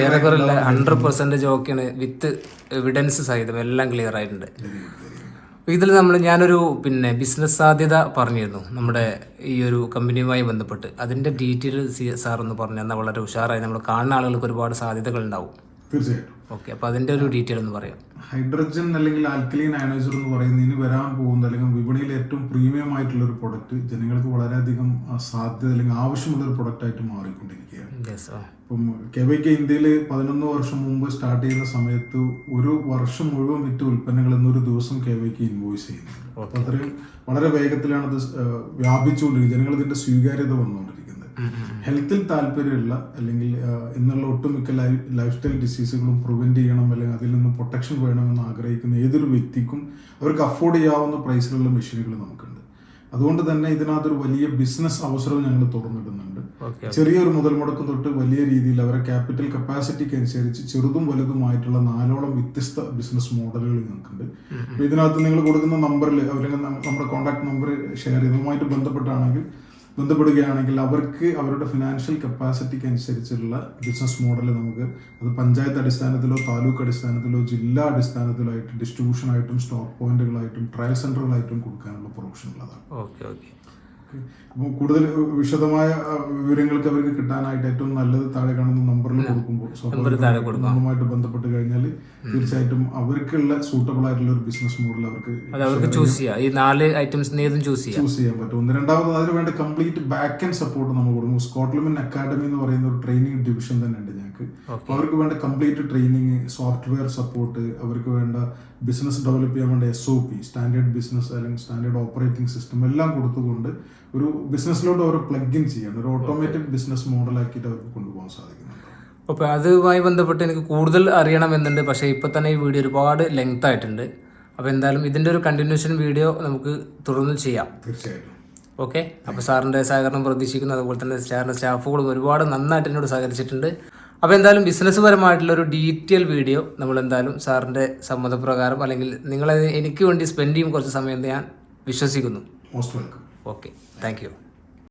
ഏറെക്കുറെ 100% ഓക്കെയാണ്. വിത്ത് എവിഡൻസ് സഹിതം എല്ലാം ക്ലിയർ ആയിട്ടുണ്ട്. ഇതിൽ ഞാനൊരു പിന്നെ ബിസിനസ് സാധ്യത പറഞ്ഞിരുന്നു നമ്മുടെ ഈ ഒരു കമ്പനിയുമായി ബന്ധപ്പെട്ട്. അതിൻ്റെ ഡീറ്റെയിൽ സാർ ഒന്ന് പറഞ്ഞു തന്നാൽ വളരെ ഉഷാറായി. നമ്മൾ കാണുന്ന ആളുകൾക്ക് ഒരുപാട് സാധ്യതകൾ ഉണ്ടാവും. തീർച്ചയായിട്ടും. ഓക്കെ, അപ്പോൾ അതിൻ്റെ ഒരു ഡീറ്റെയിൽ ഒന്ന് പറയാം. ഹൈഡ്രജൻ അല്ലെങ്കിൽ ആൽക്കലൈൻ അയനൈസർ എന്ന് പറയുന്നതിന് വരാൻ പോകുന്ന അല്ലെങ്കിൽ വിപണിയിൽ ഏറ്റവും പ്രീമിയം ആയിട്ടുള്ള ഒരു പ്രൊഡക്റ്റ്, ജനങ്ങൾക്ക് വളരെയധികം സാധ്യത അല്ലെങ്കിൽ ആവശ്യമുള്ള ഒരു പ്രൊഡക്റ്റ് ആയിട്ട് മാറിക്കൊണ്ടിരിക്കുകയാണ്. ഇപ്പം KYK ഇന്ത്യയിൽ 11 വർഷം മുമ്പ് സ്റ്റാർട്ട് ചെയ്യുന്ന സമയത്ത് ഒരു വർഷം മുഴുവൻ വിറ്റ ഉൽപ്പന്നങ്ങൾ എന്നൊരു ദിവസം KYK ഇൻവോയ്സ് ചെയ്യുന്നുണ്ട്. അപ്പം അത്രയും വളരെ വേഗത്തിലാണ് അത് വ്യാപിച്ചുകൊണ്ടിരിക്കുന്നത്. ജനങ്ങൾ ഇതിന്റെ സ്വീകാര്യത വന്നുകൊണ്ടിരിക്കുന്നത്. ഹെൽത്തിൽ താല്പര്യമുള്ള അല്ലെങ്കിൽ എന്നുള്ള ഒട്ടുമിക്ക ലൈഫ് സ്റ്റൈൽ ഡിസീസുകളും പ്രിവെന്റ് ചെയ്യണം അല്ലെങ്കിൽ അതിൽ നിന്ന് പ്രൊട്ടക്ഷൻ വേണമെന്ന് ആഗ്രഹിക്കുന്ന ഏതൊരു വ്യക്തിക്കും അവർക്ക് അഫോർഡ് ചെയ്യാവുന്ന പ്രൈസിലുള്ള മെഷീനുകൾ നമുക്കുണ്ട്. അതുകൊണ്ട് തന്നെ ഇതിനകത്തൊരു വലിയ ബിസിനസ് അവസരവും ഞങ്ങൾ തുറന്നിടുന്നുണ്ട്. ചെറിയൊരു മുതൽ മുടക്കം തൊട്ട് വലിയ രീതിയിൽ അവരുടെ ക്യാപിറ്റൽ കപ്പാസിറ്റിക്ക് അനുസരിച്ച് ചെറുതും വലുതുമായിട്ടുള്ള 4ഓളം വ്യത്യസ്ത ബിസിനസ് മോഡലുകൾ ഞങ്ങൾക്കുണ്ട്. അപ്പോൾ ഇതിനകത്ത് നിങ്ങൾ കൊടുക്കുന്ന നമ്പറിൽ അല്ലെങ്കിൽ നമ്മുടെ കോൺടാക്ട് നമ്പർ ഷെയർ ചെയ്തതുമായിട്ട് ബന്ധപ്പെടുകയാണെങ്കിൽ അവർക്ക് അവരുടെ ഫിനാൻഷ്യൽ കപ്പാസിറ്റിക്ക് അനുസരിച്ചുള്ള ബിസിനസ് മോഡൽ നമുക്ക് അത് പഞ്ചായത്ത് അടിസ്ഥാനത്തിലോ താലൂക്ക് അടിസ്ഥാനത്തിലോ ജില്ലാ അടിസ്ഥാനത്തിലോ ആയിട്ട് ഡിസ്ട്രിബ്യൂഷനായിട്ടും സ്റ്റോക്ക് പോയിന്റുകളായിട്ടും ട്രയൽ സെന്ററുകളായിട്ടും കൊടുക്കാനുള്ള പ്രൊവിഷൻ ഉള്ളതാണ്. അപ്പോൾ കൂടുതൽ വിശദമായ വിവരങ്ങൾക്ക് അവർക്ക് കിട്ടാനായിട്ട് ഏറ്റവും നല്ലത് താഴെ കാണുന്ന നമ്പറിൽ കൊടുക്കുമ്പോൾ നമ്മളുമായിട്ട് ബന്ധപ്പെട്ട് കഴിഞ്ഞാൽ തീർച്ചയായിട്ടും അവർക്കുള്ള സൂട്ടബിൾ ആയിട്ടുള്ള ഒരു ബിസിനസ് മോഡൽ അവർക്ക് ചൂസ് ചെയ്യാൻ പറ്റും. രണ്ടാമത് അതിന് വേണ്ട കംപ്ലീറ്റ് ബാക്ക് ആൻഡ് സപ്പോർട്ട് നമ്മൾ കൊടുക്കും. സ്കോട്ട് ലൂമിൻ അക്കാഡമി എന്ന് പറയുന്ന ഒരു ട്രെയിനിങ് ഡിവിഷൻ തന്നെ ഉണ്ട് ഞങ്ങൾക്ക്. അപ്പോൾ അവർക്ക് വേണ്ട കംപ്ലീറ്റ് ട്രെയിനിങ്, സോഫ്റ്റ്വെയർ സപ്പോർട്ട്, അവർക്ക് വേണ്ട ബിസിനസ് ഡെവലപ്പ് ചെയ്യാൻ വേണ്ട SOP, സ്റ്റാൻഡേർഡ് ബിസിനസ് അല്ലെങ്കിൽ സ്റ്റാൻഡേർഡ് ഓപ്പറേറ്റിംഗ് സിസ്റ്റം എല്ലാം കൊടുത്തുകൊണ്ട് ഒരു ബിസിനസ്സിലോട്ട് അവർ പ്ലഗ് ഇൻ ചെയ്യാൻ ഒരു ഓട്ടോമാറ്റിക് ബിസിനസ് മോഡലാക്കിയിട്ട് അവർക്ക് കൊണ്ടുപോകാൻ സാധിക്കുന്നുണ്ട്. അപ്പോൾ അതുമായി ബന്ധപ്പെട്ട് എനിക്ക് കൂടുതൽ അറിയണമെന്നുണ്ട്. പക്ഷേ ഇപ്പോൾ തന്നെ ഈ വീഡിയോ ഒരുപാട് ലെങ്ത് ആയിട്ടുണ്ട്. അപ്പോൾ എന്തായാലും ഇതിൻ്റെ ഒരു കണ്ടിന്യൂഷൻ വീഡിയോ നമുക്ക് തുടർന്ന് ചെയ്യാം. തീർച്ചയായിട്ടും. ഓക്കെ, അപ്പോൾ സാറിൻ്റെ സഹകരണം പ്രതീക്ഷിക്കുന്നു. അതുപോലെ തന്നെ സാറിൻ്റെ സ്റ്റാഫുകളും ഒരുപാട് നന്നായിട്ട് എന്നോട് സഹകരിച്ചിട്ടുണ്ട്. അപ്പോൾ എന്തായാലും ബിസിനസ് പരമായിട്ടുള്ളൊരു ഡീറ്റെയിൽ വീഡിയോ നമ്മൾ എന്തായാലും സാറിൻ്റെ സമ്മതപ്രകാരം അല്ലെങ്കിൽ നിങ്ങൾ എനിക്ക് വേണ്ടി സ്പെൻഡ് ചെയ്യും കുറച്ച് സമയം ഞാൻ വിശ്വസിക്കുന്നു. Most welcome. Okay, thank you.